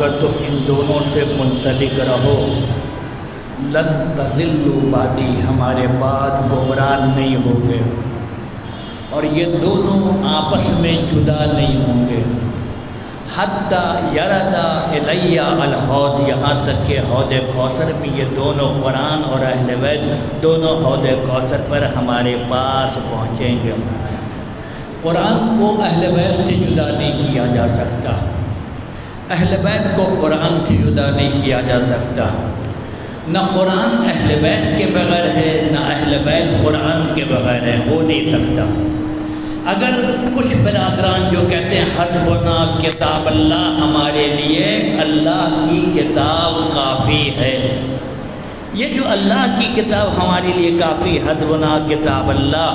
اگر تم ان دونوں سے منسلک رہو لن تضلوا بعدی، ہمارے بعد گمراہ نہیں ہوں گے، اور یہ دونوں آپس میں جدا نہیں ہوں گے، حتی یردا الی الحوض، یہاں تک کہ حوض کوثر بھی یہ دونوں قرآن اور اہل بیت دونوں حوض کوثر پر ہمارے پاس پہنچیں گے۔ قرآن کو اہل بیت سے جدا نہیں کیا جا سکتا، اہل بیت کو قرآن سے جدا نہیں کیا جا سکتا، نہ قرآن اہل بیت کے بغیر ہے، نہ اہل بیت قرآن کے بغیر ہے، ہو نہیں سکتا۔ اگر کچھ برادران جو کہتے ہیں حسبنا کتاب اللہ، ہمارے لیے اللہ کی کتاب کافی ہے، یہ جو اللہ کی کتاب ہمارے لیے کافی، حسبنا کتاب اللہ،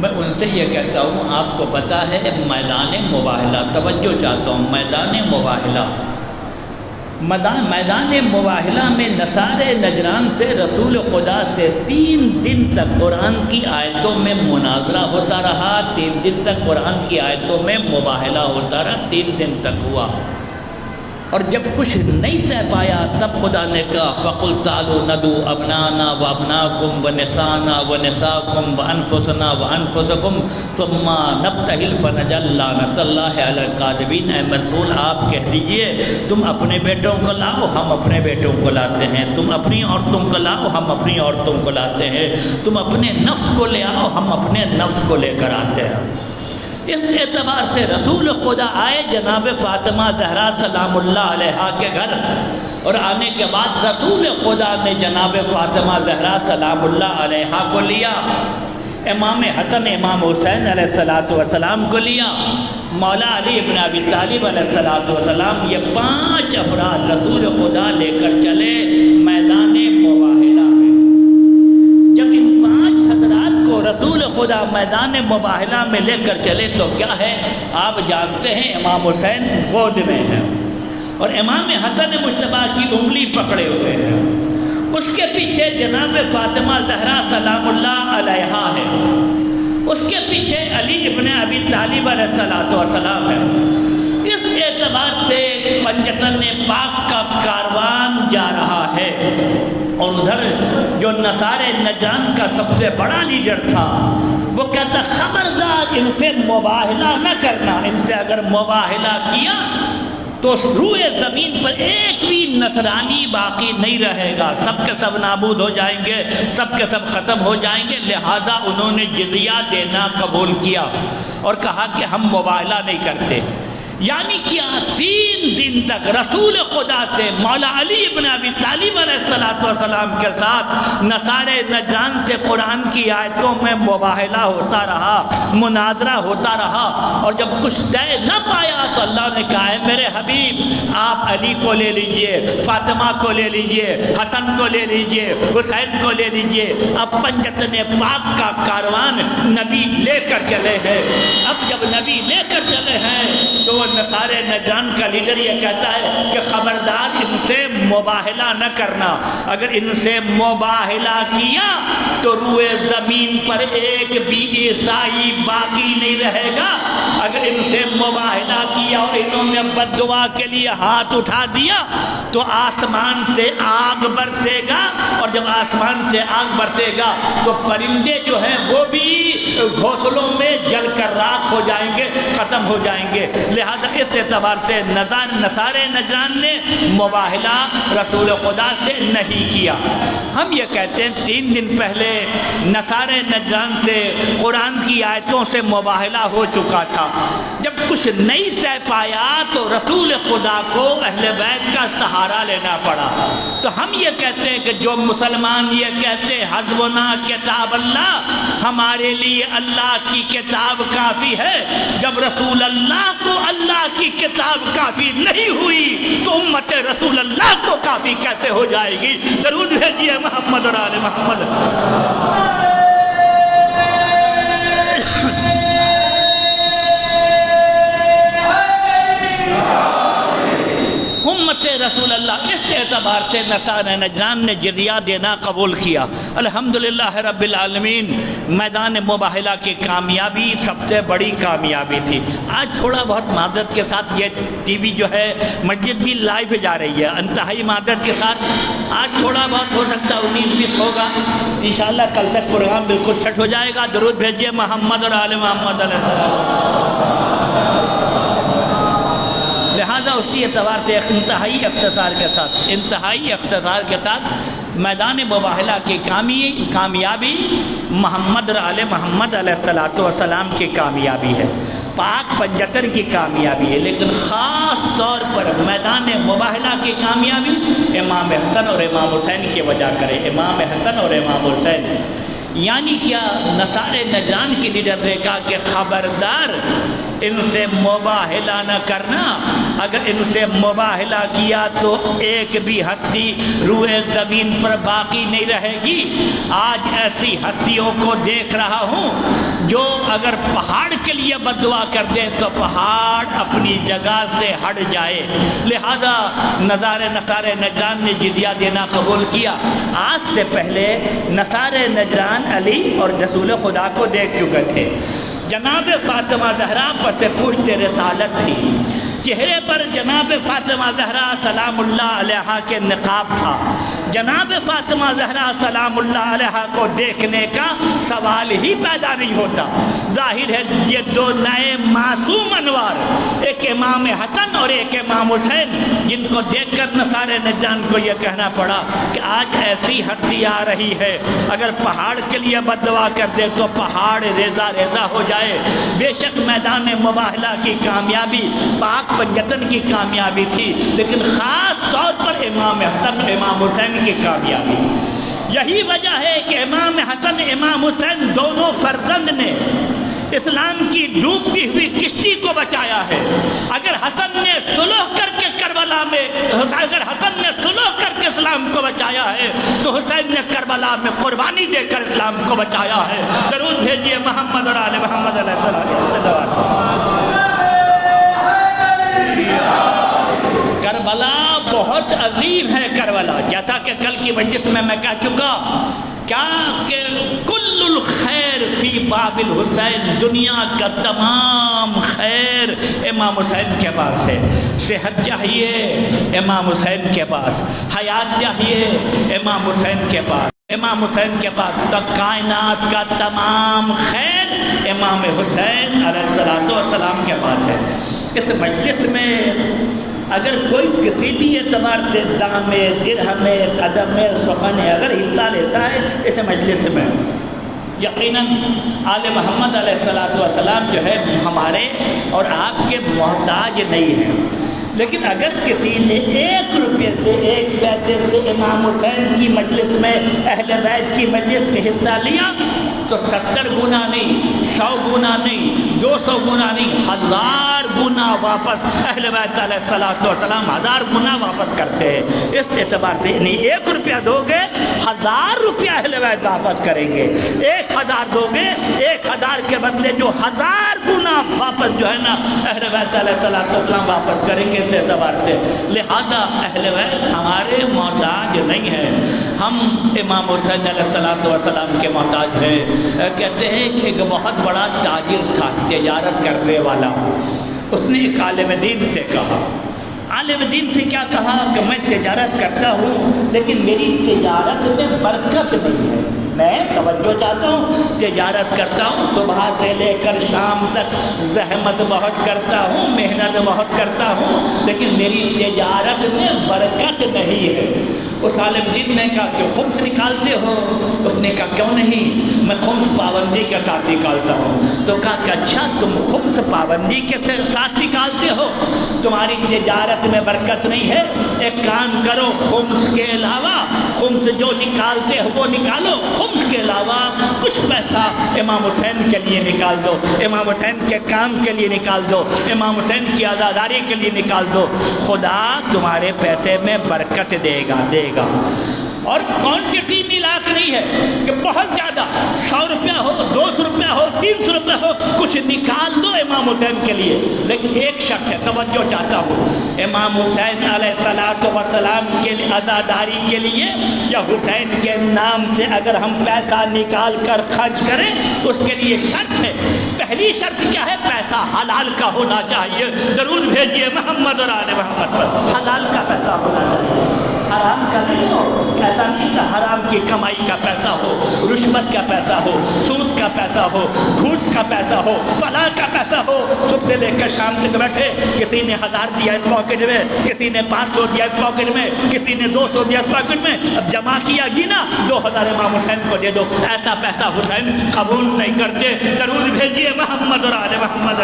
میں ان سے یہ کہتا ہوں آپ کو پتہ ہے میدان مباہلہ، توجہ چاہتا ہوں، میدان مباہلہ میں نصارے نجران سے رسول خدا سے 3 دن تک قرآن کی آیتوں میں مناظرہ ہوتا رہا، 3 دن تک قرآن کی آیتوں میں مباہلہ ہوتا رہا، 3 دن تک ہوا، اور جب کچھ نہیں طے پایا تب خدا نے کہا فَقُلْ تَعَالُوا نَدْعُوا أَبْنَاءَنَا وَأَبْنَاءَكُمْ وَنِسَاءَنَا وَنِسَاءَكُمْ وَأَنفُسَنَا وَأَنفُسَكُمْ ثُمَّ نَبْتَهِلْ فَنَجْعَلْ لَعْنَتَ اللَّهِ عَلَى الْكَاذِبِينَ۔ اے رسول آپ کہہ دیجئے تم اپنے بیٹوں کو لاؤ، ہم اپنے بیٹوں کو لاتے ہیں، تم اپنی عورتوں کو لاؤ، ہم اپنی عورتوں کو لاتے ہیں، تم اپنے نفس کو لے آؤ، ہم اپنے نفس کو لے کر آتے ہیں۔ اس اعتبار سے رسول خدا آئے جناب فاطمہ زہرا سلام اللہ علیہا کے گھر، اور آنے کے بعد رسول خدا نے جناب فاطمہ زہرا سلام اللہ علیہا کو لیا، امام حسن امام حسین علیہ السلام کو لیا، مولا علی ابن ابی طالب علیہ السلام، یہ 5 افراد رسول خدا لے کر چلے میدان مباہلہ میں۔ جب ان 5 حضرات کو رسول خدا میدان مباہلہ میں لے کر چلے تو کیا ہے آپ جانتے ہیں، امام حسین گود میں ہیں اور امام حسن مجتبیٰ کی انگلی پکڑے ہوئے ہیں، اس کے پیچھے جناب فاطمہ زہرا سلام اللہ علیہا ہے، اس کے پیچھے علی ابن ابی طالب علیہ السلام ہے۔ اس اعتبار سے پنجتن پاک کا کاروان جا رہا ہے، اور ادھر جو نصارے نجران کا سب سے بڑا لیڈر تھا وہ کہتا خبردار ان سے مباہلہ نہ کرنا، ان سے اگر مباہلہ کیا تو روئے زمین پر ایک بھی نصرانی باقی نہیں رہے گا، سب کے سب نابود ہو جائیں گے، سب کے سب ختم ہو جائیں گے۔ لہذا انہوں نے جزیہ دینا قبول کیا اور کہا کہ ہم مباہلہ نہیں کرتے، یعنی کیا 3 دن تک رسول خدا سے مولا علی ابن ابی طالب علیہ السلام کے ساتھ نصارے نجران سے قرآن کی آیتوں میں مباہلہ ہوتا رہا، مناظرہ ہوتا رہا، اور جب کچھ طے نہ پایا تو اللہ نے کہا ہے میرے حبیب آپ علی کو لے لیجئے، فاطمہ کو لے لیجئے، حسن کو لے لیجئے، حسین کو لے لیجئے۔ اب پنجتن پاک کا کاروان نبی لے کر چلے ہیں، اب جب نبی لے کر چلے ہیں تو نصارے نجران کا لیڈر یہ کہتا ہے کہ خبردار ان سے مباہلہ نہ کرنا، اگر ان سے مباہلہ کیا تو روئے زمین پر ایک بھی عیسائی باقی نہیں رہے گا، اگر ان سے مباہلہ کیا اور انہوں نے بد دعا کے لیے ہاتھ اٹھا دیا تو آسمان سے آگ برسے گا، اور جب آسمان سے آگ برسے گا تو پرندے جو ہیں وہ بھی گھونسلوں میں جل کر راکھ ہو جائیں گے، ختم ہو جائیں گے۔ لہذا اس اعتبار سے نصارے نجران نے مباہلہ رسول خدا سے نہیں کیا۔ ہم یہ کہتے ہیں 3 دن پہلے نصارے نجران سے قرآن کی آیتوں سے مباہلہ ہو چکا تھا، جب کچھ نہیں طے پایا تو رسول خدا کو اہل بیت کا سہارا لینا پڑا۔ تو ہم یہ کہتے ہیں کہ جو مسلمان یہ کہتے ہیں حسبنا کتاب اللہ، ہمارے لیے اللہ کی کتاب کافی ہے، جب رسول اللہ کو اللہ کی کتاب کافی نہیں ہوئی تو امت رسول اللہ کو کافی کیسے ہو جائے گی؟ درود بھیجیے محمد اور آل محمد۔ امت رسول اللہ اس اعتبار سے نصارے نجران نے جزیہ دینا قبول کیا۔ الحمدللہ رب العالمین، میدان مباہلہ کی کامیابی سب سے بڑی کامیابی تھی۔ آج تھوڑا بہت معذرت کے ساتھ یہ ٹی وی جو ہے مسجد بھی لائیو جا رہی ہے، انتہائی معذرت کے ساتھ آج تھوڑا بہت ہو سکتا ہے 19-20 ہوگا، انشاءاللہ کل تک پروگرام بالکل سیٹ ہو جائے گا۔ درود بھیجیے محمد اور آل محمد علیہ السلام۔ لہذا اس کی اعتبار سے انتہائی اختصار کے ساتھ میدان مباہلہ کی کامیابی محمد اور آل محمد علیہ السلام کی کامیابی ہے، پاک پنجتن کی کامیابی ہے، لیکن خاص طور پر میدان مباہلہ کی کامیابی امام حسن اور امام حسین کی وجہ کرے. امام حسن اور امام حسین یعنی کیا؟ نصارے نجران کی لیڈر نے کہا کہ خبردار ان سے مباہلہ نہ کرنا. اگر ان سے مباہلہ کیا تو ایک بھی ہستی روئے زمین پر باقی نہیں رہے گی. آج ایسی ہستیوں کو دیکھ رہا ہوں جو اگر پہاڑ کے لیے بد دعا کر دیں تو پہاڑ اپنی جگہ سے ہٹ جائے. لہذا نصارے نجران نے جزیہ دینا قبول کیا. آج سے پہلے نصارے نجران علی اور رسول خدا کو دیکھ چکے تھے. جناب فاطمہ زہرا پر سے پشت رسالت تھی. چہرے پر جناب فاطمہ زہرا سلام اللہ علیہا کے نقاب تھا. جناب فاطمہ زہرا سلام اللہ علیہا کو دیکھنے کا سوال ہی پیدا نہیں ہوتا. ظاہر ہے یہ دو نئے معصوم انوار، ایک امام حسن اور ایک امام حسین، جن کو دیکھ کر نصارے نجران کو یہ کہنا پڑا کہ آج ایسی ہستی آ رہی ہے اگر پہاڑ کے لیے بد دعا کر دے تو پہاڑ ریزہ ریزہ ہو جائے. بے شک میدان مباہلہ کی کامیابی پاک پنجتن کی کامیابی تھی، لیکن خاص طور پر امام حسن امام حسین کی کامیابی. یہی وجہ ہے کہ امام حسن امام حسین دونوں فرزند نے اسلام کی ڈوبتی ہوئی کشتی کو بچایا ہے. اگر حسن نے صلح کر کے کربلا میں اسلام کو بچایا ہے تو حسین نے کربلا میں قربانی دے کر اسلام کو بچایا ہے. درود بھیجیے محمد اور آل محمد علیہ السلام. کربلا بہت عظیم ہے. کربلا جیسا کہ کل کی مجلس میں کہہ چکا کیا کہ کل الخیر فی باب الحسین، دنیا کا تمام خیر امام حسین کے پاس ہے. صحت چاہیے امام حسین کے پاس، حیات چاہیے امام حسین کے پاس. امام حسین کے پاس تو کائنات کا تمام خیر امام حسین علیہ السلام کے پاس ہے. اس مجلس میں اگر کوئی کسی بھی اعتبار سے دامے درہمے قدمے سخنے اگر حصہ لیتا ہے اس مجلس میں، یقیناً آل محمد علیہ السلام جو ہے ہمارے اور آپ کے محتاج نہیں ہیں. لیکن اگر کسی نے 1 روپے سے 1 پیسے سے امام حسین کی مجلس میں اہل بیت کی مجلس میں حصہ لیا تو 70 گنا نہیں، 100 گنا نہیں، 200 گنا نہیں، 1000 گنا واپس اہل بیت علیہ السلام 1000 گنا واپس کرتے ہیں. اس اعتبار سے نہیں 1 روپیہ دو گے 1000 روپیہ اہل بیت واپس کریں گے. 1000 دو گے 1000 کے بدلے جو 1000 گنا واپس جو ہے نا اہل بیت علیہ السلام واپس کریں گے. اس اعتبار سے لہذا اہل بیت ہمارے محتاج نہیں ہے، ہم امام حسین علیہ السلام کے محتاج ہیں. کہتے ہیں کہ ایک بہت بڑا تاجر تھا، تجارت کرنے والا. اس نے ایک عالم دین سے کہا، عالم دین سے کیا کہا کہ میں تجارت کرتا ہوں لیکن میری تجارت میں برکت نہیں ہے. میں توجہ چاہتا ہوں، تجارت کرتا ہوں، صبح سے لے کر شام تک زحمت بہت کرتا ہوں، محنت بہت کرتا ہوں، لیکن میری تجارت میں برکت نہیں ہے. اس عالم دین نے کہا کہ خمس نکالتے ہو؟ اس نے کہا کیوں نہیں، میں خمس پابندی کے ساتھ نکالتا ہوں. تو کہا کہ اچھا تم خمس پابندی کے ساتھ نکالتے ہو، تمہاری تجارت میں برکت نہیں ہے. ایک کام کرو، خمس کے علاوہ خمس جو نکالتے ہو وہ نکالو، خمس کے علاوہ کچھ پیسہ امام حسین کے لیے نکال دو، امام حسین کے کام کے لیے نکال دو، امام حسین کی عزاداری کے لیے نکال دو. خدا تمہارے پیسے میں برکت دے گا. اور کوانٹٹی ملاک نہیں ہے کہ بہت زیادہ 100 روپیہ ہو، 200 روپیہ ہو، 300 روپیہ ہو، کچھ نکال دو امام حسین کے لیے. لیکن ایک شرط ہے، توجہ چاہتا ہوں، امام حسین علیہ السلام کے عزاداری کے لیے یا حسین کے نام سے اگر ہم پیسہ نکال کر خرچ کریں اس کے لیے شرط ہے. پہلی شرط کیا ہے؟ پیسہ حلال کا ہونا چاہیے. درود بھیجیے محمد اور آل محمد پر. حلال کا پیسہ ہونا چاہیے. حرام کا نہیں ہو، ایسا نہیں کہ حرام کی کمائی کا پیسہ ہو، رشوت کا پیسہ ہو، سود کا پیسہ ہو، گھوس کا پیسہ ہو، فلاں کا پیسہ ہو، صبح سے لے کر شام تک بیٹھے، کسی نے 1000 دیا اس پاکٹ میں، کسی نے 500 دیا اس پاکٹ میں، کسی نے 200 دیا اس پاکٹ میں، اب جمع کیا گنا 2000 امام حسین کو دے دو، ایسا پیسہ حسین قبول نہیں کرتے، درود بھیجیے محمد اور آل محمد۔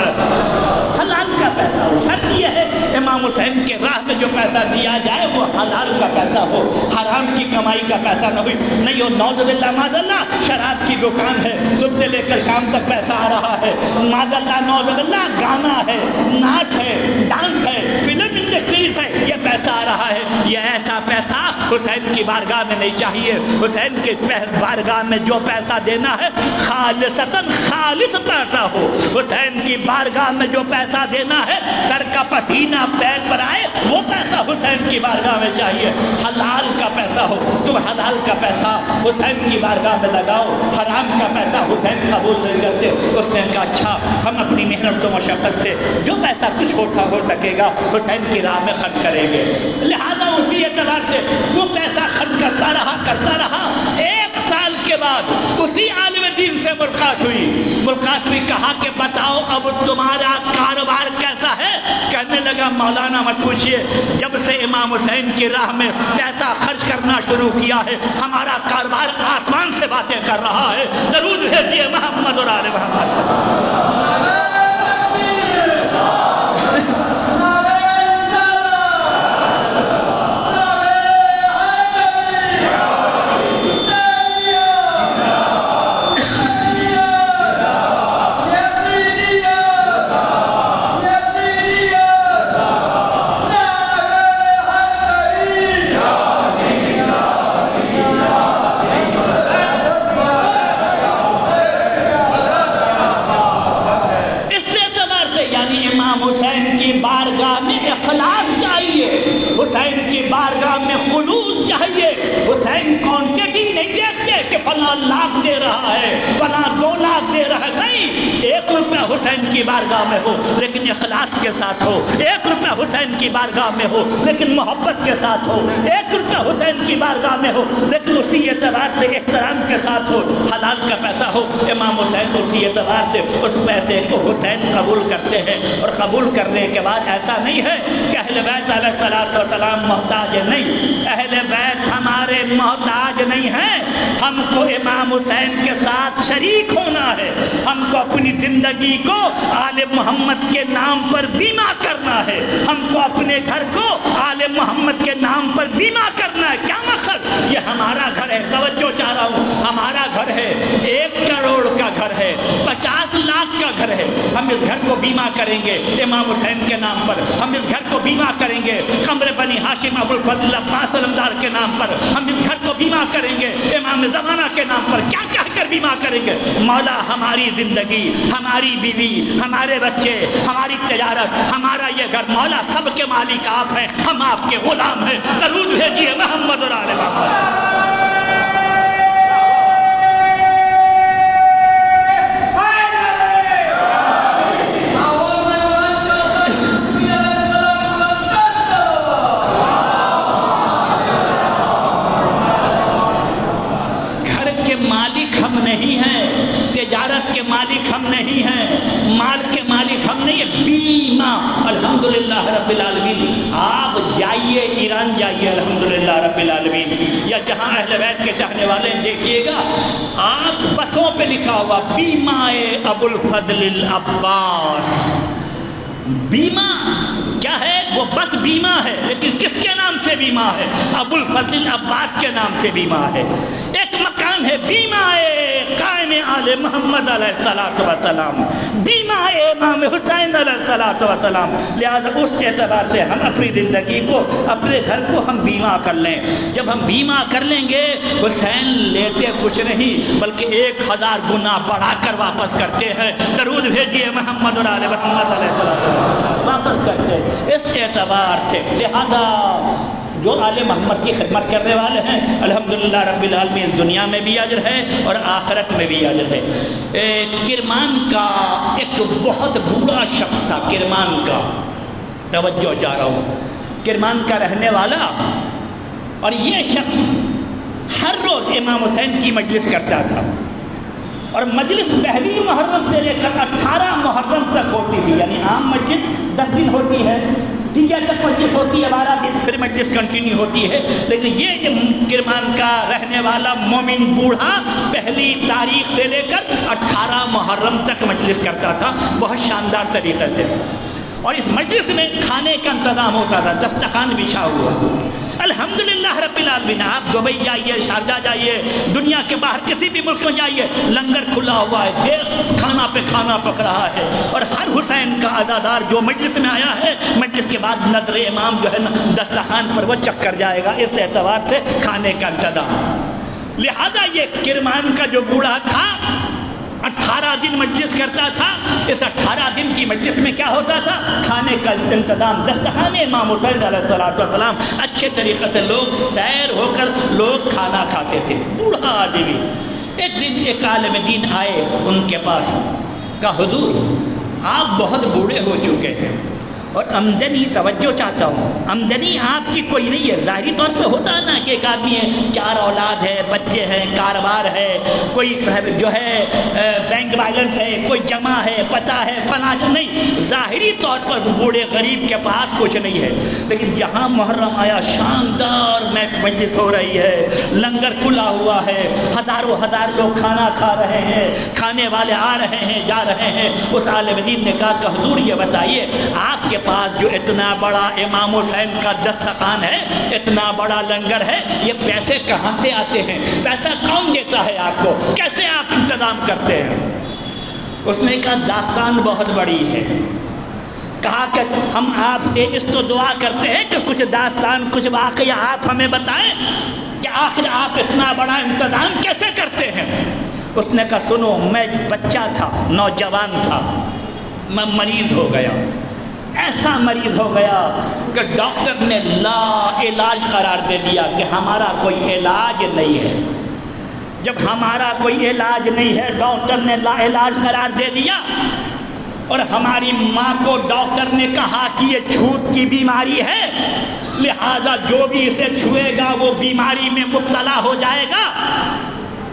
حلال کا پیسہ ہو، شرط یہ ہے امام حسین کے راہ میں جو پیسہ دیا جائے وہ حلال کا پیسہ ہو، حرام کی کمائی کا پیسہ نہ ہوئی، نہیں ہو نعوذ باللہ معاذ اللہ شراب کی دکان ہے، صبح سے لے کر شام تک پیسہ آ رہا ہے، معاذ اللہ نعوذ باللہ گانا ہے، ناچ ہے، ڈانس ہے، فلم انڈسٹریز ہے، یہ پیسہ آ رہا ہے، یہ ایسا پیسہ حسین کی بارگاہ میں نہیں چاہیے۔ حسین کی بارگاہ میں جو پیسہ دینا ہے خالصتاً خالص پیسہ ہو، حسین کی بارگاہ میں جو پیسہ دینا ہے سر کا پسینہ پیر پر آئے وہ پیسہ حسین کی بارگاہ میں چاہیے، حلال کا پیسہ ہو، تم حلال کا پیسہ حسین کی بارگاہ میں لگاؤ، حرام کا پیسہ حسین قبول نہیں کرتے۔ اس نے کہا اچھا ہم اپنی محنت و مشقت سے جو پیسہ کچھ ہو سکے گا حسین کی راہ میں خرچ کریں گے، لہذا اسی اعتبار سے وہ پیسہ خرچ کرتا رہا۔ 1 سال کے بعد اسی عالم دین سے ملاقات ہوئی، کہا کہ بتاؤ اب تمہارا کاروبار کیسا ہے؟ کہنے لگا مولانا مت پوچھئے، جب سے امام حسین کی راہ میں پیسہ خرچ کرنا شروع کیا ہے ہمارا کاروبار آسمان سے باتیں کر رہا ہے، درود بھیجیے محمد اور آل محمد۔ حسین کی بارگاہ میں خلوص چاہیے، حسین کوانٹٹی نہیں دیکھتے کہ فلاں لاکھ دے رہا ہے فلاں 2 لاکھ دے رہا ہے، نہیں، 1 روپیہ حسین کی بارگاہ میں ہو لیکن اخلاص کے ساتھ ہو، 1 روپیہ حسین کی بارگاہ میں ہو لیکن محبت کے ساتھ ہو، 1 روپیہ حسین کی بارگاہ میں ہو لیکن اسی اعتبار سے احترام کے ساتھ ہو، حلال کا پیسہ ہو۔ امام حسین اسی اعتبار سے اس پیسے کو حسین قبول کرتے ہیں، اور قبول کرنے کے بعد ایسا نہیں ہے کہ اہل بیت علیہ الصلوۃ والسلام محتاج نہیں، اہل بیت ہمارے محتاج نہیں ہیں، ہم کو امام حسین کے ساتھ شریک ہونا ہے، ہم کو اپنی زندگی کو آل محمد کے نام پر بیمہ کرنا ہے، ہم کو اپنے گھر کو آل محمد کے نام پر بیمہ کرنا ہے۔ کیا مقصد؟ یہ ہمارا گھر ہے، توجہ چاہ رہا ہوں، ہمارا گھر ہے، 1 کروڑ کا گھر ہے، 50 لاکھ کا گھر ہے، ہم اس گھر کو بیمہ کریں گے امام حسین کے نام پر، ہم اس گھر کو بیمہ کریں گے قمر بنی ہاشم ابو الفضل عباس علمدار کے نام پر، ہم اس گھر کو بیمہ کریں گے امام زمانہ کے نام پر، کیا کہہ کر بیمہ کریں گے؟ مولا ہماری زندگی، ہماری بیوی، ہمارے بچے، ہماری تجارت، ہمارا یہ گھر، مولا سب کے مالک آپ ہیں، ہم آپ کے غلام ہیں، درود بھیجیے محمد اور آل محمد۔ نہیں ہیں، تجارت کے مالک ہم نہیں ہیں، مال کے مالک ہم نہیں ہیں، بیمہ الحمدللہ رب العالمین۔ آپ جائیے ایران جائیے الحمدللہ رب العالمین، یا جہاں اہل بیت کے چاہنے والے دیکھیے گا آپ بسوں پہ لکھا ہوا بیمہ ابو الفضل العباس۔ بیمہ کیا ہے؟ وہ بس بیمہ ہے، لیکن کس کے نام سے بیمہ ہے؟ ابو الفضل العباس کے نام سے بیمہ ہے۔ ایک مکان ہے بیمہ قائم آل محمد علیہ الصلوۃ والسلام، بیمہ امام حسین علیہ الصلوۃ والسلام، لہذا اس اعتبار سے ہم اپنی زندگی کو، اپنے گھر کو ہم بیمہ کر لیں۔ جب ہم بیمہ کر لیں گے، حسین لیتے کچھ نہیں بلکہ 1000 گنا بڑھا کر واپس کرتے ہیں، درود بھیجیے محمد اور آل محمد علیہ السلام، واپس کرتے ہیں۔ اس اعتبار سے لہذا جو آل محمد کی خدمت کرنے والے ہیں الحمدللہ رب العالمین، دنیا میں بھی اجر ہے اور آخرت میں بھی اجر ہے۔ کرمان کا ایک بہت بوڑھا شخص تھا، کرمان کا، توجہ چاہ رہا ہوں، کرمان کا رہنے والا اور یہ شخص ہر روز امام حسین کی مجلس کرتا تھا، اور مجلس پہلی محرم سے لے کر 18 محرم تک ہوتی تھی، یعنی عام مجلس 10 دن ہوتی ہے، تیجا تک مجلس ہوتی ہے 12 دن، پھر مجلس کنٹینیو ہوتی ہے، لیکن یہ کرمان کا رہنے والا مومن بوڑھا پہلی تاریخ سے لے کر 18 محرم تک مجلس کرتا تھا بہت شاندار طریقے سے، اور اس مجلس میں کھانے کا انتظام ہوتا تھا، دسترخوان بچھا ہوا۔ الحمدللہ رب العالمین، آپ دبئی جائیے، شارجہ جائیے، دنیا کے باہر کسی بھی ملک میں جائیے، لنگر کھلا ہوا ہے، دیکھ کھانا پہ کھانا پک رہا ہے، اور ہر حسین کا عزادار جو مجلس میں آیا ہے، مجلس کے بعد نظر امام جو ہے نا دسترخوان پر وہ چک کر جائے گا، اس اعتبار سے کھانے کا انتظام۔ لہذا یہ کرمان کا جو بوڑھا تھا 18 دن مجلس کرتا تھا، اس 18 دن کی مجلس میں کیا ہوتا تھا؟ کھانے کا انتظام، دسترخوان امام حسین علیہ السلام، اچھے طریقے سے لوگ سیر ہو کر لوگ کھانا کھاتے تھے، بوڑھا آدمی۔ ایک دن ایک عالم دین آئے ان کے پاس، کہا حضور آپ بہت بوڑھے ہو چکے ہیں اور آمدنی توجہ چاہتا ہوں، آمدنی آپ کی کوئی نہیں ہے، ظاہری طور پہ ہوتا ہے نا کہ ایک آدمی ہے، 4 اولاد ہے، بچے ہیں، کاروبار ہے، کوئی جو ہے بینک بیلنس ہے، کوئی جمع ہے، پتہ ہے، فلاں نہیں، ظاہری طور پر بوڑھے غریب کے پاس کچھ نہیں ہے، لیکن جہاں محرم آیا شاندار مجلس ہو رہی ہے، لنگر کھلا ہوا ہے، ہزاروں ہزار لوگ کھانا کھا رہے ہیں، کھانے والے آ رہے ہیں جا رہے ہیں۔ اس عالم دین نے کہا کہ حضور یہ بتائیے آپ کے پاس جو اتنا بڑا امام حسین کا دسترخوان ہے، اتنا بڑا لنگر ہے، یہ پیسے کہاں سے آتے ہیں؟ پیسہ کون دیتا ہے آپ کو؟ کیسے آپ انتظام کرتے ہیں؟ اس نے کہا داستان بہت بڑی ہے، کہا کہ ہم آپ سے اس تو دعا کرتے ہیں کہ کچھ داستان، کچھ واقعہ آپ ہمیں بتائیں کہ آخر آپ اتنا بڑا انتظام کیسے کرتے ہیں۔ اس نے کہا سنو، میں بچہ تھا، نوجوان تھا، میں مریض ہو گیا، ایسا مریض ہو گیا کہ ڈاکٹر نے لا علاج قرار دے دیا کہ ہمارا کوئی علاج نہیں ہے۔ جب ہمارا کوئی علاج نہیں ہے، ڈاکٹر نے لا علاج قرار دے دیا، اور ہماری ماں کو ڈاکٹر نے کہا کہ یہ چھوت کی بیماری ہے، لہذا جو بھی اسے چھوئے گا وہ بیماری میں مبتلا ہو جائے گا۔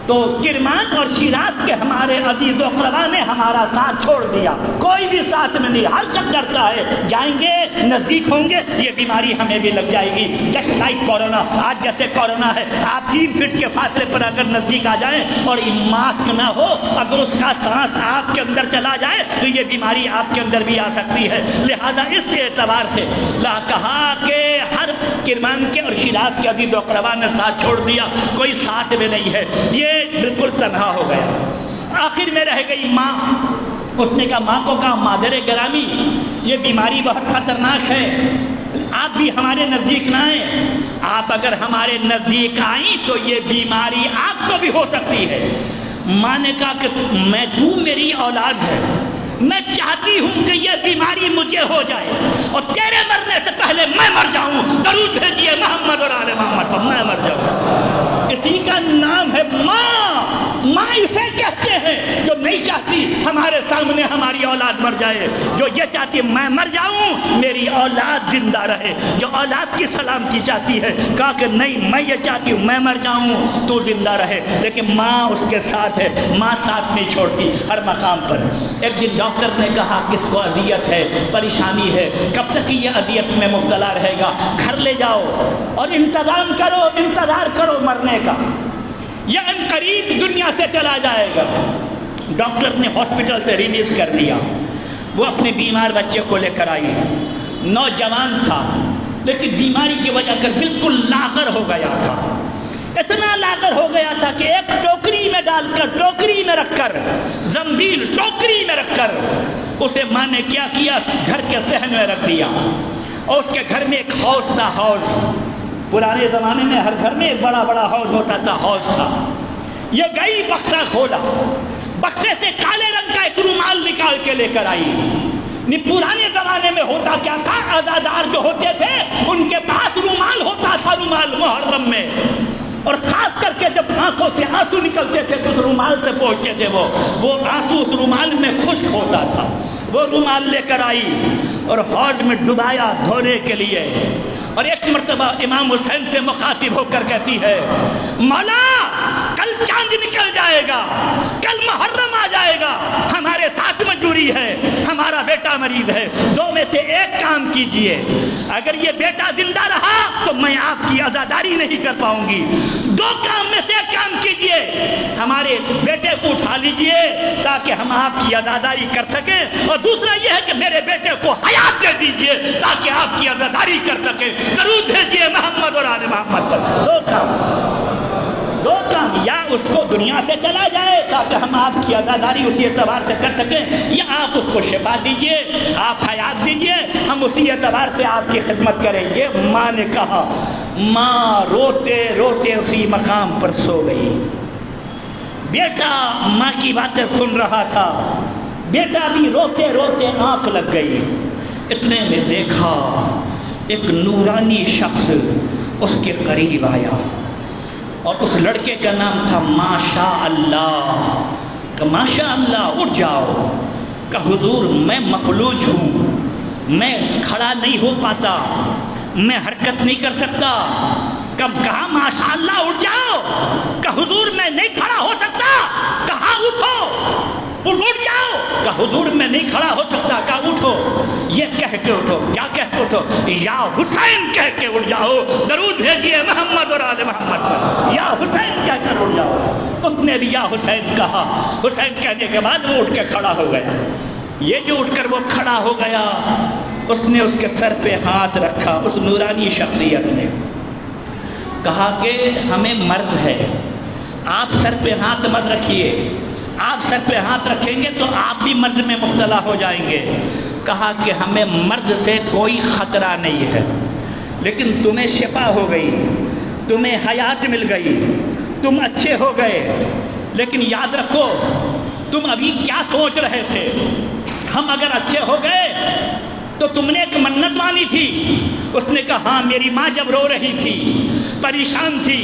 تو کرمان اور شیراز کے ہمارے عزیز و اقربا نے ہمارا ساتھ چھوڑ دیا، کوئی بھی ساتھ میں نہیں، ہر شخص ڈرتا ہے جائیں گے نزدیک ہوں گے یہ بیماری ہمیں بھی لگ جائے گی، جسٹ لائک کورونا۔ آج جیسے کورونا ہے، آپ 3 فٹ کے فاصلے پر اگر نزدیک آ جائیں اور ماسک نہ ہو، اگر اس کا سانس آپ کے اندر چلا جائے تو یہ بیماری آپ کے اندر بھی آ سکتی ہے۔ لہذا اس اعتبار سے کہا کہ ہر کرمان کے اور شیراز کے عزیز و اقربا نے ساتھ چھوڑ دیا، کوئی ساتھ میں نہیں ہے، یہ بالکل تنہا ہو گیا۔ آخر میں رہ گئی ماں۔ اس نے کہا ماں کو کہا مادر گرامی یہ بیماری بہت خطرناک ہے، آپ بھی ہمارے نزدیک نہ آئیں، آپ اگر ہمارے نزدیک آئیں تو یہ بیماری آپ کو بھی ہو سکتی ہے۔ ماں نے کہا کہ تو میری اولاد ہے، میں چاہتی ہوں کہ یہ بیماری مجھے ہو جائے اور تیرے مرنے سے پہلے میں مر جاؤں، درود بھیجیے محمد اور آل محمد پر، میں مر جاؤں۔ اسی کا نام ہے ماں۔ ماں اسے کہتے ہیں جو نہیں چاہتی ہمارے سامنے ہماری اولاد مر جائے، جو یہ چاہتی ہے میں مر جاؤں میری اولاد زندہ رہے، جو اولاد کی سلامتی چاہتی ہے، کہا کہ نہیں میں یہ چاہتی ہوں میں مر جاؤں تو زندہ رہے، لیکن ماں اس کے ساتھ ہے، ماں ساتھ نہیں چھوڑتی ہر مقام پر۔ ایک دن ڈاکٹر نے کہا کس کو اذیت ہے، پریشانی ہے، کب تک یہ اذیت میں مبتلا رہے گا، گھر لے جاؤ اور انتظام کرو، انتظار کرو مرنے کا، یہ ان قریب دنیا سے چلا جائے گا۔ ڈاکٹر نے ہاسپٹل سے ریلیز کر دیا، وہ اپنے بیمار بچے کو لے کر آئی، نوجوان تھا لیکن بیماری کی وجہ کر بالکل لاغر ہو گیا تھا، اتنا لاغر ہو گیا تھا کہ ایک ٹوکری میں ڈال کر، ٹوکری میں رکھ کر، زنبیل ٹوکری میں رکھ کر اسے ماں نے کیا کیا، گھر کے صحن میں رکھ دیا، اور اس کے گھر میں ایک حوض تھا، حوض پرانے زمانے میں ہر گھر میں ایک بڑا بڑا حوض ہوتا تھا، حوض تھا۔ یہ گئی بکسا کھولا، بکسے سے کالے رنگ کا ایک رومال نکال کے لے کر آئی۔ پرانے زمانے میں ہوتا کیا تھا، عزادار جو ہوتے تھے ان کے پاس رومال ہوتا تھا، رومال محرم میں، اور خاص کر کے جب آنکھوں سے آنسو نکلتے تھے تو اس رومال سے پہنچتے تھے، وہ آنسو اس رومال میں خشک ہوتا تھا، وہ رومال لے کر آئی اور حوض میں ڈبایا دھونے کے لیے، اور ایک مرتبہ امام حسین سے مخاطب ہو کر کہتی ہے مولا کل چاند نکل جائے گا، کل محرم آ جائے گا، ہمارے ساتھ مجبوری ہے، ہمارا بیٹا مریض ہے، دو میں سے ایک کام کیجئے، اگر یہ بیٹا زندہ رہا تو میں آپ کی عزاداری نہیں کر پاؤں گی، دو کام میں سے ایک کام کیجئے، ہمارے بیٹے کو اٹھا لیجئے تاکہ ہم آپ کی عزاداری کر سکیں، اور دوسرا یہ ہے کہ میرے بیٹے کو حیات دے دیجئے تاکہ آپ کی عزاداری کر سکیں، درود بھیجئے محمد اور آل محمد پر۔ دو کام، یا اس کو دنیا سے چلا جائے تاکہ ہم آپ کی عزاداری اسی اعتبار سے کر سکیں، یا آپ اس کو شفا دیجئے، آپ حیات دیجئے، ہم اسی اعتبار سے آپ کی خدمت کریں گے۔ ماں نے کہا، ماں روتے روتے اسی مقام پر سو گئی۔ بیٹا ماں کی باتیں سن رہا تھا، بیٹا بھی روتے روتے آنکھ لگ گئی۔ اتنے میں دیکھا ایک نورانی شخص اس کے قریب آیا، اور اس لڑکے کا نام تھا ماشاء اللہ، کہ ماشاء اللہ اٹھ جاؤ، کہ حضور میں مفلوج ہوں، میں کھڑا نہیں ہو پاتا، میں حرکت نہیں کر سکتا۔ کب کہا ماشاء اللہ اٹھ جاؤ، کہ حضور میں نہیں کھڑا ہو سکتا، کہا اٹھو، اٹھ جاؤ، کہ حضور میں نہیں کھڑا ہو سکتا، کہا اٹھو۔ یہ کہہ کے اٹھو، کیا کہہ کے اٹھو؟ یا حسین کہہ کے اٹھ جاؤ، درود بھیجیے محمد اور آل محمد پر، یا حسین کہہ کر اٹھ جاؤ۔ اس نے بھی یا حسین کہا، حسین کہنے کے بعد وہ اٹھ کے کھڑا ہو گیا۔ یہ جو اٹھ کر وہ کھڑا ہو گیا، اس نے اس کے سر پہ ہاتھ رکھا، اس نورانی شخصیت نے کہا کہ ہمیں مرض ہے، آپ سر پہ ہاتھ مت رکھیے، آپ سر پہ ہاتھ رکھیں گے تو آپ بھی مرض میں مبتلا ہو جائیں گے۔ کہا کہ ہمیں مرض سے کوئی خطرہ نہیں ہے، لیکن تمہیں شفا ہو گئی، تمہیں حیات مل گئی، تم اچھے ہو گئے، لیکن یاد رکھو تم ابھی کیا سوچ رہے تھے، ہم اگر اچھے ہو گئے تو تم نے ایک منت مانی تھی۔ اس نے کہا ہاں، میری ماں جب رو رہی تھی، پریشان تھی،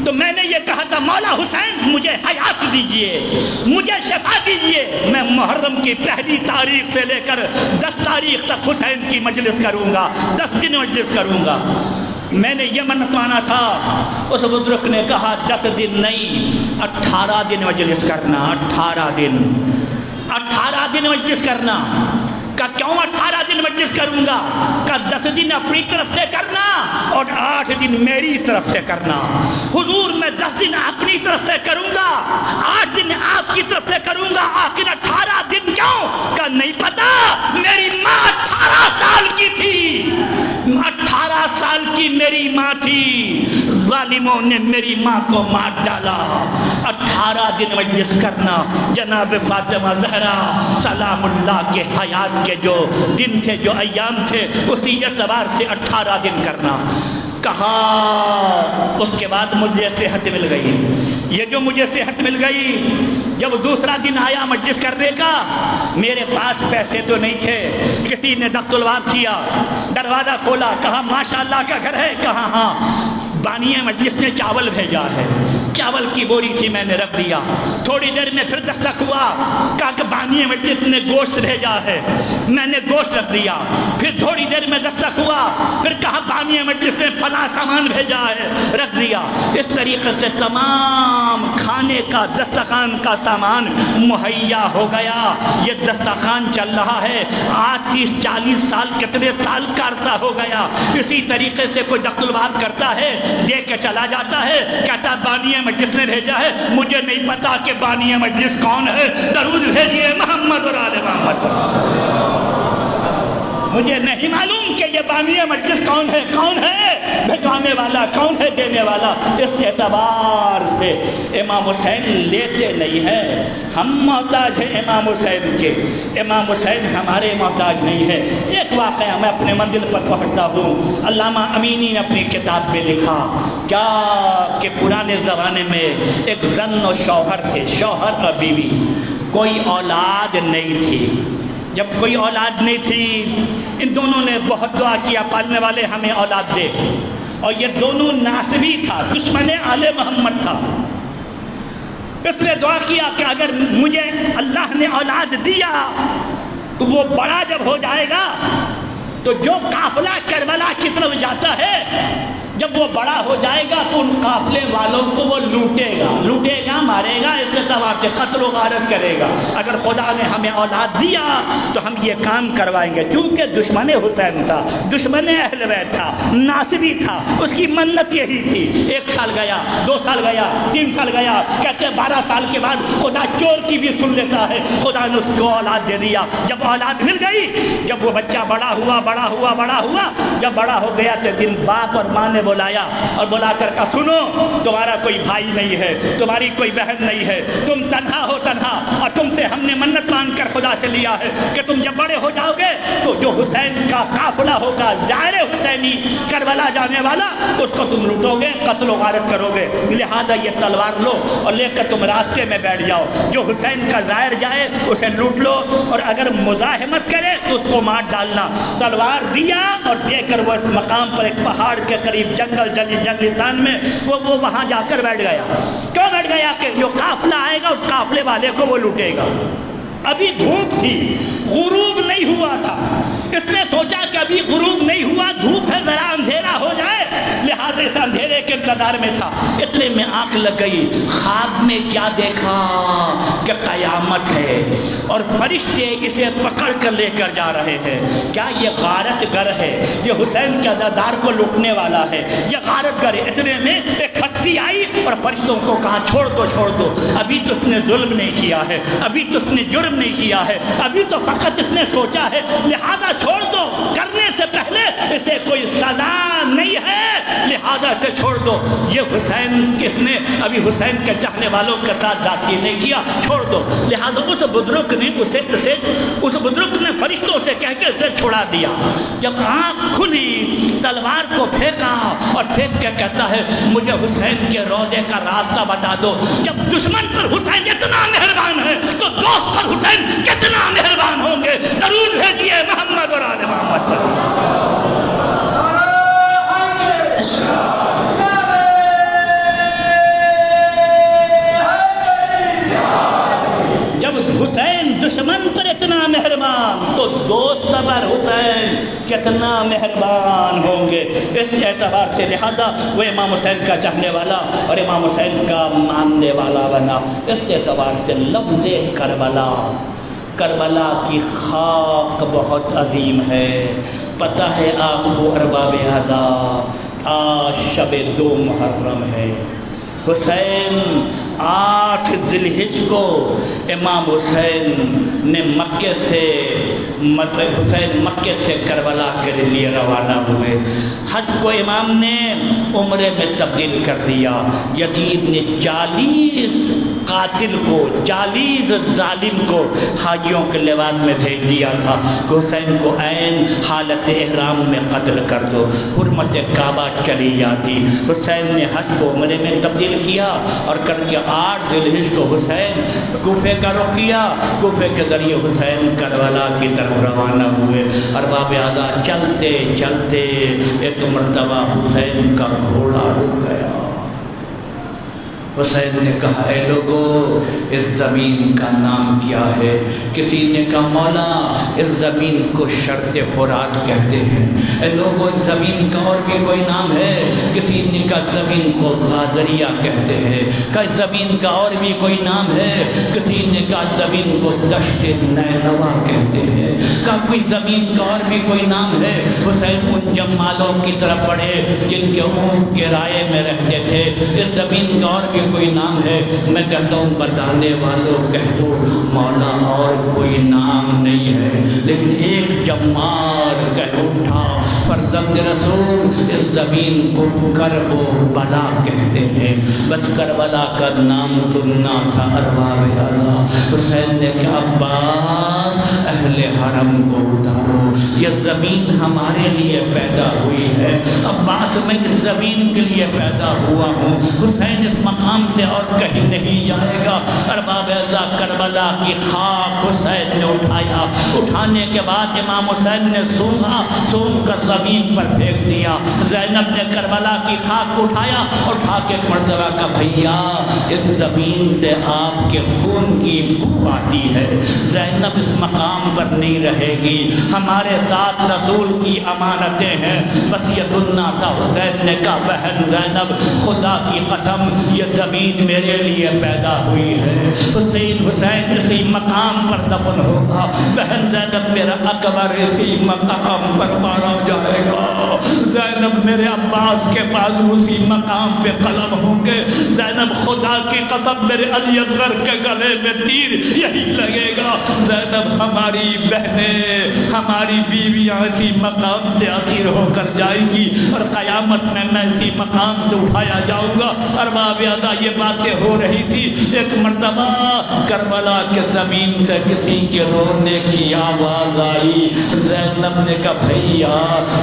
تو میں نے یہ کہا تھا مولا حسین مجھے حیات دیجئے، مجھے شفا دیجئے، میں محرم کی پہلی تاریخ سے لے کر 10 تاریخ تک حسین کی مجلس کروں گا، 10 دن مجلس کروں گا، میں نے یہ منت مانا تھا۔ اس بزرگ نے کہا 10 دن نہیں، 18 دن مجلس کرنا، 18 دن 18 دن مجلس کرنا۔ کہ کیوں 18 دن مجلس کروں گا؟ کہ 10 دن اپنی طرف سے کرنا اور 8 دن میری طرف سے کرنا۔ حضور میں 10 دن اپنی طرف سے کروں گا، 8 دن آپ کی طرف سے کروں گا، آخر 18 دن کیوں؟ کہ نہیں پتا، میری ماں 18 سال کی تھی، 18 سال کی میری ماں تھی، ظالموں نے میری ماں کو مار ڈالا۔ 18 دن مجلس کرنا، جناب فاطمہ زہرا سلام اللہ کے حیات کے جو دن تھے، جو ایام تھے، اسی اعتبار سے 18 دن کرنا۔ کہا اس کے بعد مجھے صحت مل گئی۔ یہ جو مجھے صحت مل گئی، جب دوسرا دن آیا مجلس کرنے کا، میرے پاس پیسے تو نہیں تھے، کسی نے دخل الباب کیا، دروازہ کھولا، کہا ماشاء اللہ کا گھر ہے؟ کہا ہاں۔ بانی مجلس نے چاول بھیجا ہے، چاول کی بوری تھی، میں نے رکھ دیا۔ تھوڑی دیر میں پھر دستک ہوا، کہا کہ بانی مجلس نے گوشت بھیجا ہے، میں نے گوشت رکھ دیا۔ پھر تھوڑی دیر میں دستک ہوا، پھر کہا بانی مجلس نے فلاں سامان بھیجا ہے، رکھ دیا۔ اس طریقے سے تمام کھانے کا دسترخوان کا سامان مہیا ہو گیا۔ یہ دسترخوان چل رہا ہے 30-40 سال، کتنے سال کا عرصہ ہو گیا۔ اسی طریقے سے کوئی دخل الباب کرتا ہے، دے کے چلا جاتا ہے، کہتا بانی مجلس نے بھیجا ہے۔ مجھے نہیں پتا کہ بانی مجلس کون ہے، درود بھیجیے محمد اور آل محمد پر۔ مجھے نہیں معلوم کہ یہ بانی مجلس کون ہے، کون ہے بھجوانے والا، کون ہے دینے والا۔ اس اعتبار سے امام حسین لیتے نہیں ہیں، ہم محتاج ہیں امام حسین کے، امام حسین ہمارے محتاج نہیں ہے۔ ایک واقعہ میں اپنے منزل پر پہنچتا ہوں، علامہ امینی نے اپنی کتاب میں لکھا کیا کہ پرانے زمانے میں ایک زن و شوہر تھے، شوہر اور بیوی، کوئی اولاد نہیں تھی۔ جب کوئی اولاد نہیں تھی، ان دونوں نے بہت دعا کیا پالنے والے ہمیں اولاد دے، اور یہ دونوں ناسبی تھا، دشمن آل محمد تھا۔ اس نے دعا کیا کہ اگر مجھے اللہ نے اولاد دیا تو وہ بڑا جب ہو جائے گا تو جو قافلہ کربلا کی طرف جاتا ہے جب وہ بڑا ہو جائے گا تو ان قافلے والوں کو وہ لوٹے گا مارے گا، اس کے تباہ سے قتل و غارت کرے گا۔ اگر خدا نے ہمیں اولاد دیا تو ہم یہ کام کروائیں گے، چونکہ دشمن حسین تھا، دشمن اہل بیت تھا، ناصبی تھا، اس کی منت یہی تھی۔ 1 سال گیا، 2 سال گیا، 3 سال گیا، کہتے 12 سال کے بعد خدا چور کی بھی سن لیتا ہے، خدا نے اس کو اولاد دے دیا۔ جب اولاد مل گئی، جب وہ بچہ بڑا ہوا، جب بڑا ہو گیا تو دن باپ اور ماں نے بلایا اور بلا کر کہا سنو، تمہارا کوئی بھائی نہیں ہے، تمہاری کوئی بہن نہیں ہے، تم تنہا ہو اور تم سے ہم نے منت مان کر خدا سے لیا ہے کہ تم جب بڑے ہو جاؤ گے تو جو حسین کا قافلہ ہوگا زائر حسینی کربلا جانے والا، اس کو تم لوٹو گے، قتل و غارت کرو گے، لہذا یہ تلوار لو اور لے کر تم راستے میں بیٹھ جاؤ، جو حسین کا زائر جائے اسے لوٹ لو اور اگر مزاحمت کرے تو اس کو مار ڈالنا۔ تلوار دیا اور دے کر وہ اس مقام پر ایک پہاڑ کے قریب جنگلستان میں وہ وہاں جا کر بیٹھ گیا۔ کیوں بیٹھ گیا؟ کہ جو قافلہ آئے گا اس قافلے والے کو وہ لوٹے گا۔ ابھی دھوپ تھی، غروب نہیں ہوا تھا، اس نے سوچا کہ ابھی غروب نہیں ہوا، دھوپ ہے، ذرا اندھیرا ہو جائے، لہٰذا اس اندھیرے کے انتظار میں تھا۔ اتنے میں آنکھ لگ گئی، خواب میں کیا دیکھا کہ قیامت ہے اور فرشتے اسے پکڑ کر لے کر جا رہے ہیں۔ کیا یہ غارت گر ہے؟ یہ حسین کے عزادار کو لوٹنے والا ہے، یہ غارت گر ہے۔ اتنے میں ایک ہستی آئی اور فرشتوں کو کہا چھوڑ دو، ابھی تو اس نے ظلم نہیں کیا ہے، ابھی تو اس نے جرم نہیں کیا ہے، ابھی تو فقط اس نے سوچا ہے، لہذا چھوڑ دو، کرنے سے پہلے اسے کوئی سزا نہیں ہے، لہذا اسے چھوڑ دو۔ یہ حسین کس نے ابھی حسین کے چاہنے والوں کے ساتھ زیادتی نہیں کیا، چھوڑ دو۔ لہذا اس بزرگ نے فرشتوں سے کہہ کے اسے چھوڑا دیا۔ جب آنکھ کھلی تلوار کو پھینکا اور پھینک کے کہتا ہے مجھے حسین کے روضے کا راستہ بتا دو۔ جب دشمن پر حسین اتنا مہربان ہے تو دوست پر حسین کتنا مہربان ہوں گے۔ درود بھیجیے محمد اور آل محمد پر۔ جب حسین دشمن پر اتنا مہربان تو دوست پر حسین کتنا مہربان ہوں گے۔ اس اعتبار سے لہذا وہ امام حسین کا چاہنے والا اور امام حسین کا ماننے والا بنا۔ اس اعتبار سے لفظ کربلا کی خاک بہت عظیم ہے۔ پتہ ہے آپ کو ارباب اعضاء، آج شب 2 محرم ہے۔ حسین 8 ذی الحجہ کو امام حسین نے مکے سے کربلا کے لیے روانہ ہوئے۔ حج کو امام نے عمرے میں تبدیل کر دیا۔ یزید نے 40 قاتل کو، 40 ظالم کو حاجیوں کے لواط میں بھیج دیا تھا کہ حسین کو عین حالت احرام میں قتل کر دو، حرمت کعبہ چلی جاتی۔ حسین نے حج کو عمرے میں تبدیل کیا اور کر کے 8 ذی الحجہ کو حسین کوفے کا رخ کیا۔ کوفے کے ذریعے حسین کربلا کی طرف روانہ ہوئے۔ ارباب اعضاء چلتے چلتے ایک مرتبہ حسین کا گھوڑا رک گیا۔ حسین نے کہا اے لوگو اس زمین کا نام کیا ہے؟ کسی نے کہا مولا اس زمین کو شرط فرات کہتے ہیں۔ اے لوگو اس زمین کا اور بھی کوئی نام ہے؟ کسی نے کہا زمین کو غادریہ کہتے ہیں۔ کہا زمین کا اور بھی کوئی نام ہے؟ کسی نے کہا زمین کو دشت نینوا کہتے ہیں۔ کہا کوئی زمین کا اور بھی کوئی نام ہے؟ حسین ان جمالوں کی طرف بڑھے جن کے اونٹ کے رائے میں رہتے تھے۔ اس زمین کا اور بھی کوئی نام ہے؟ میں کہتا ہوں بتانے والوں کہہ دو مولا اور کوئی نام نہیں ہے، لیکن ایک جمال کہہ اٹھا فرزند رسول اس زمین کو کربلا کہتے ہیں۔ بس کربلا کا نام سننا تھا ارباب اعضاء۔ حسین نے کہا عباس اہل حرم کو اتارو، یہ زمین ہمارے لیے پیدا ہوئی ہے، عباس میں اس زمین کے لیے پیدا ہوا ہوں، حسین اس مقام سے اور کہیں نہیں جائے گا۔ ارباب اعضاء کربلا کی خاک حسین نے اٹھانے کے بعد امام حسین نے سونگ کر زمین پر پھینک دیا۔ زینب نے کربلا کی خاک کو اٹھایا، اٹھا کے ایک مرتبہ کہا بھیا اس زمین سے آپ کے خون کی بو آتی ہے، زینب اس مقام پر نہیں رہے گی، ہمارے ساتھ رسول کی امانتیں ہیں۔ وصیت اللہ تھا۔ حسین نے کہا بہن زینب خدا کی قسم یہ زمین میرے لیے پیدا ہوئی ہے، حسین اسی مقام پر دفن ہوگا، بہن زینب میرا اکبر اسی مقام پر مارا جائے گا، زینب میرے عباس کے بازو اسی مقام پہ قلم ہوں گے، زینب خدا کی قسم میرے علی اصغر کے گلے میں تیر یہی لگے گا، زینب ہماری بہنیں ہماری بیویاں اسی مقام سے اسیر ہو کر جائیں گی اور قیامت میں اسی مقام سے اٹھایا جاؤں گا۔ ارباب ادا یہ باتیں ہو رہی تھی، ایک مرتبہ کربلا کے زمین سے کسی کے رونے کی آواز آئی۔ زینب نے کہا بھیا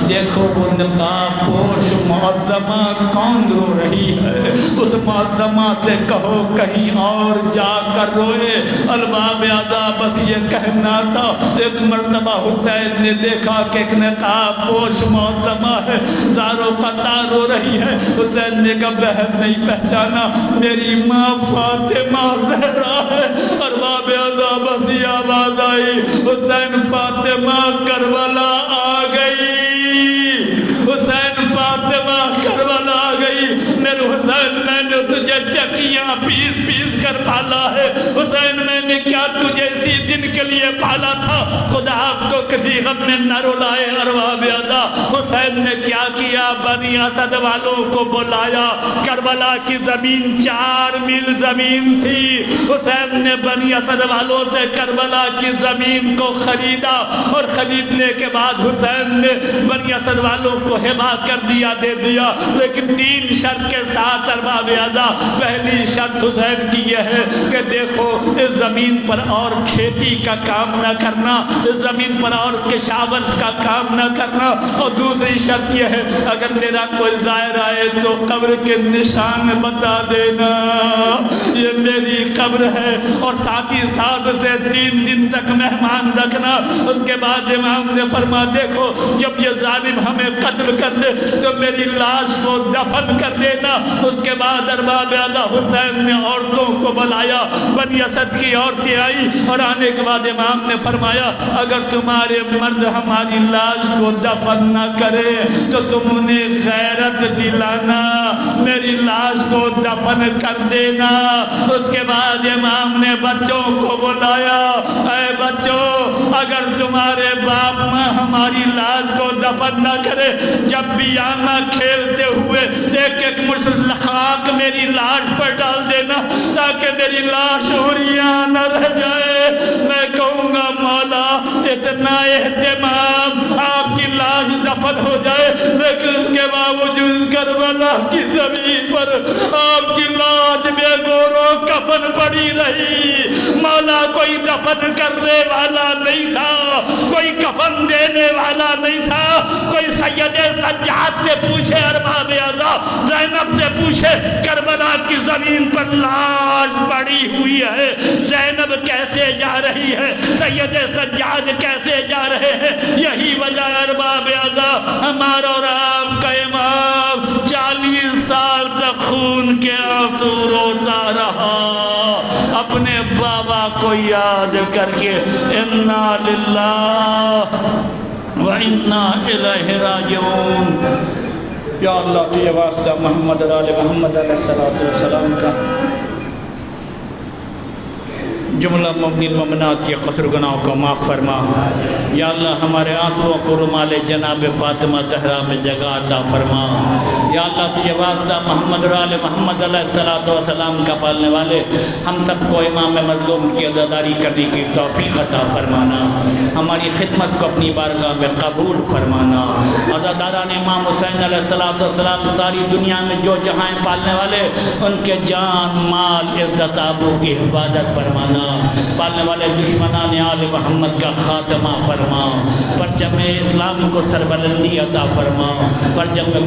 دیکھو وہ نقاب پوش معظمہ کون رو رہی ہے، اس معظمہ سے کہو کہیں اور جا کر روئے۔ الباب ادا بس یہ کہنا تھا۔ ایک مرتبہ حسین نے دیکھا کہ ایک نقاب پوش معظمہ ہے، زاروں قطار رو رہی ہے۔ حسین نے کہا بہن نہیں پہچانا، میری ماں فاطمہ زہرا ہے۔ ارباب ادا بس یہ آواز آئی حسین فاطمہ کربلا آ گئی، حسین فاطمہ کربلا آ گئی۔ میرے حسین میں نے تجھے چکیاں پیس پیس کر پالا ہے، حسین میں نے کیا تجھے اسی دن کے لیے پالا تھا، خدا آپ کو کسی غم میں نہ رلائے۔ ارباب ادا حسین نے کیا کیا، بنی اسد والوں کو بلایا۔ کربلا کی زمین 4 میل زمین تھی، حسین نے بنی اسد والوں سے کربلا کی زمین کو خریدا اور خریدنے کے بعد حسین نے بنی اسد والوں کو ہبا کر دیا، دے دیا، لیکن 3 شرط کے ساتھ۔ ارباب اعضا پہلی شرط حسین کی یہ ہے کہ دیکھو اس زمین پر اور کھیتی کا کام نہ کرنا، اس زمین پر اور کشاورز کا کام نہ کرنا، اور دوسری شرط یہ ہے اگر میرا کوئی زائر آئے تو قبر کے نشان بتا دینا، یہ میری قبر ہے، اور ساتھ ہی ساتھ اسے 3 دن تک مہمان رکھنا۔ اس کے بعد امام نے فرما دیکھو جب یہ ظالم ہمیں قتل کر دے تو میری لاش کو دفن کر دینا۔ اس کے بعد ارباب اعضا حسین نے عورتوں کو بلایا، بنی اسد کی عورتیں آئی، اور آنے کے بعد امام نے فرمایا اگر تمہارے مرد ہماری لاش کو دفن نہ کرے تو تم انہیں غیرت دلانا، میری لاش کو دفن کر دینا۔ اس کے بعد امام نے بچوں کو بلایا، اے بچوں اگر تمہارے باپ ماں ہماری لاش کو دفن نہ کرے جب بھی آنا کھیلتے ہوئے ایک ایک مسل خاک میری لاش پر ڈال دینا تاکہ میری لاش عریاں نہ رہ جائے۔ میں کہوں گا مولا اتنا اہتمام آپ کی لاش دفن ہو جائے، لیکن اس کے باوجود کربلا کی زمین پر آپ کی لاش بے گور و کفن پڑی رہی۔ مولا کوئی دفن کرنے والا نہیں تھا، کوئی کفن دینے والا نہیں تھا، کوئی سید سجاد سے پوچھے ارباب اعضا زینب سے پوچھے کربلا کی زمین پر لاش پڑی ہوئی ہے، زینب کیسے جا رہی ہے، سید سجاد کیسے جا رہے ہیں؟ یہی وجہ ارباب اعضا ہمارا اور آپ کا امام 40 سال تک خون کے آنسو روتا رہا، اپنے بابا کو یاد کر کے انا للہ و انا الیہ راجعون۔ یا اللہ تجھے واسطہ محمد اور آل محمد علیہ السلام کا جملہ مومنین مومنات کے قصر گناہوں کو معاف فرما۔ یا اللہ ہمارے آنسوؤں کو رومال جناب فاطمہ زہرا میں جگہ عطا فرما۔ یا اللہ تجھے واسطہ محمد اور آل محمد علیہ السلام کا پالنے والے ہم سب کو امام مظلوم کی عزاداری کرنے کی توفیق عطا فرمانا، ہماری خدمت کو اپنی بارگاہ میں قبول فرمانا۔ عزاداران امام حسین علیہ السلام ساری دنیا میں جو جہاں پالنے والے ان کے جان مال عزت آبرو کی حفاظت فرمانا، پالنے والے دشمنان آل محمد کا خاتمہ فرما، پرچم اسلام کو سربلندی عطا فرما، پرچم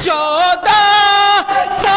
1400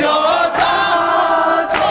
1400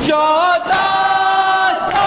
1400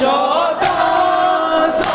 1400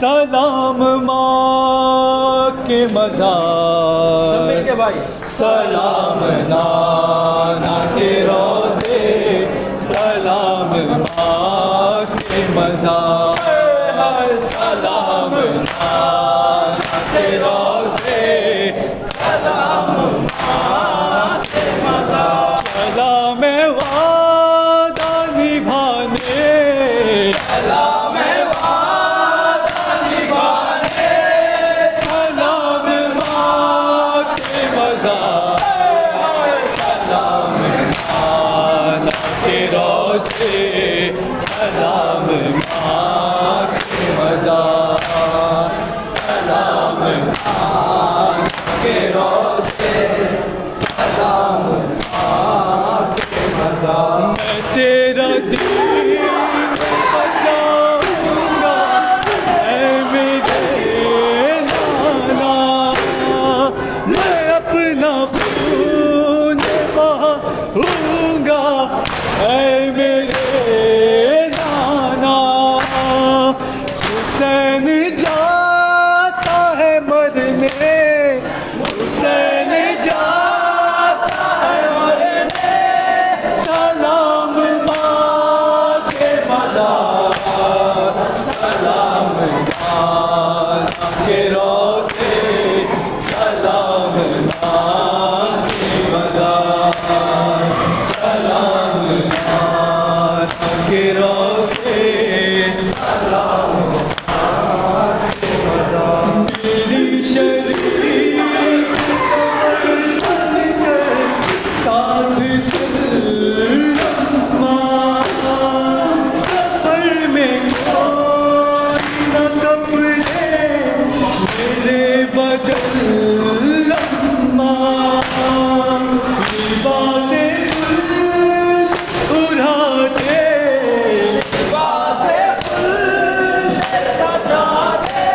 سلام ماں کے مزار کے بھائی سلام نانا کے روزے سلام ماں کے مزار سلام نانا کے روزے سلام ماں کے مزار چلا میں وعدہ نبھانے چلا میں وعدہ نبھانے سلام ماں کے مزار سلام نانا کے روزے سلام ماں کے مزار سلام نانا کے روزے سلام ماں کے مزار میں تیرا دین بچاؤں گا اے میرے نانا میں اپنا خون بہاؤں گا اے میرے نانا حسین جاتا ہے مرنے حسین جاتا ہے مرنے سلام ماں کے مزار سلام ماں کے روزے سلام ماں کے مزار سلام ماں کے روزے سلام ماں کے مزار میری شریف بن کر ساتھ چل ماں سفر میں کوئی نہ کپڑے میرے بدل ماں لباس اڑا دے لباس فل سجا دے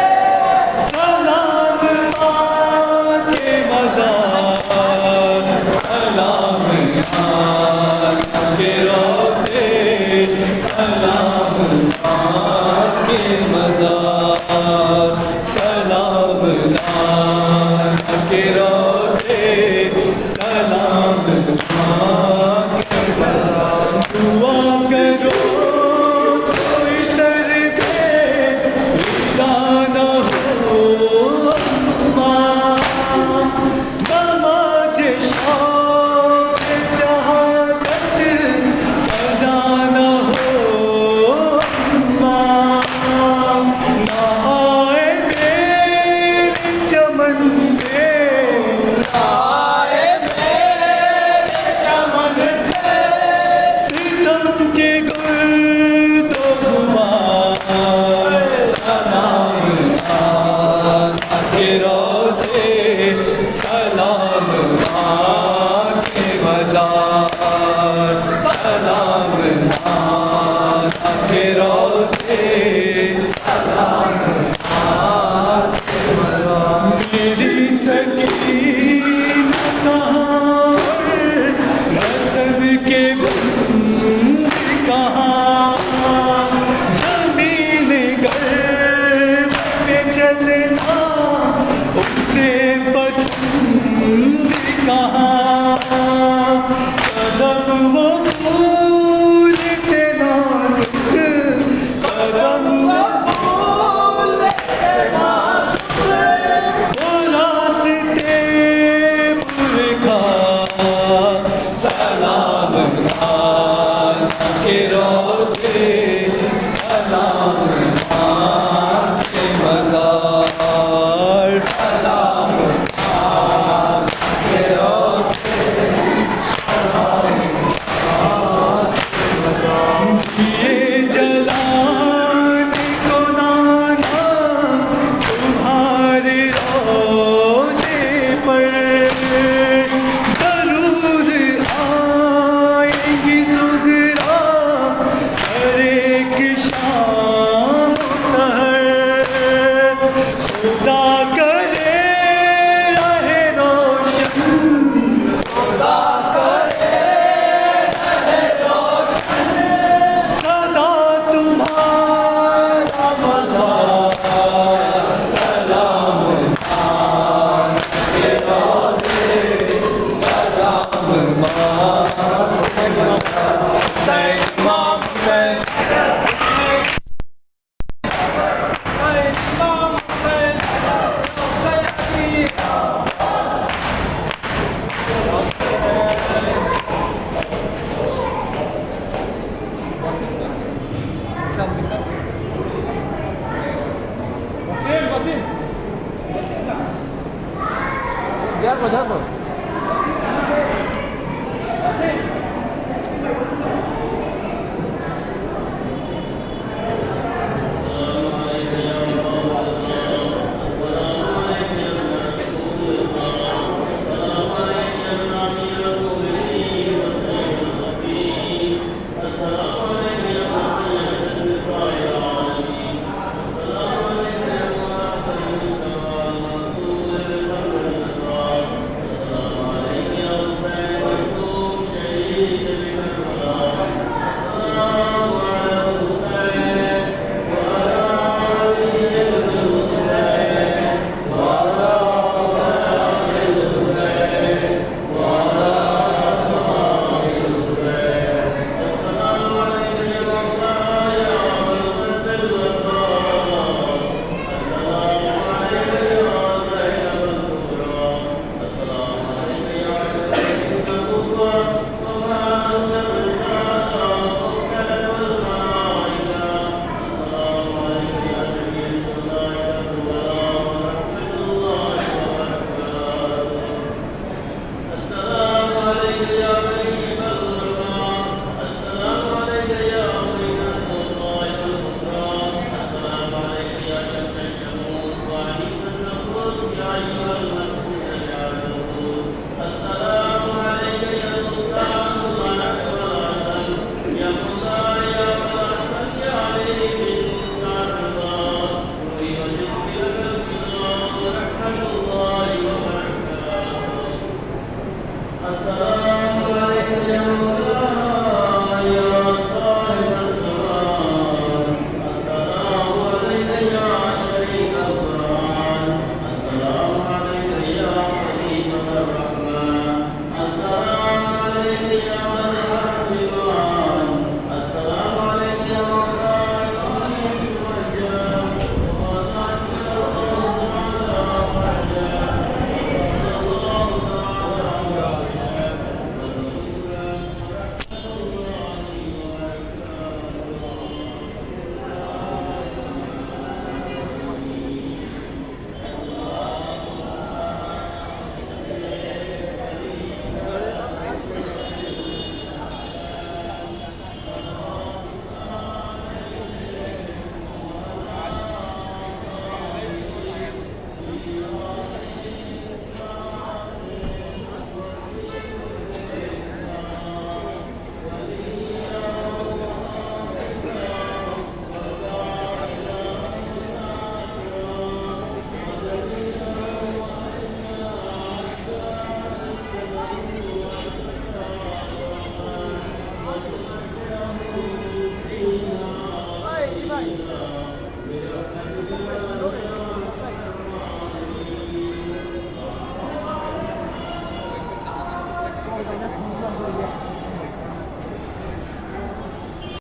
سلام ماں کے مزار سلام ماں کے روزے سلام ماں کے مزار سلام ماں کے روزے سلام ماں کے مزار دعا کرو کوئی سر پہ رضا نہ ہو ماں نماز شوق شہادت قضا نہ ہو ماں نہ آئے میرے چمن پہ آئے میرے چمن پہ ستم کے گرد و غبار سلام ماں کے روزے سلام ماں کے مزار سلام ماں کے روزے سلام ماں کے مزار میری سکینہ کہاں رسد کے بند کہاں زمین گرم پہ چلنا اسے پسند کہاں قدم وہ پھول سے نازک قدم وہ پھول سے نازک وہ راستے پرکھا سلام نانا کے روزے سلام ماں کے مزار سلام ماں کے روزے سلام ماں کے مزار یہ جلانے کو نانا تمہارے روزے پر ضرور آئیں گی سغرا ہر ایک شام سحر خدا کرے رہے روشن خدا کرے رہے روشن سدا تمہارا مزار ماں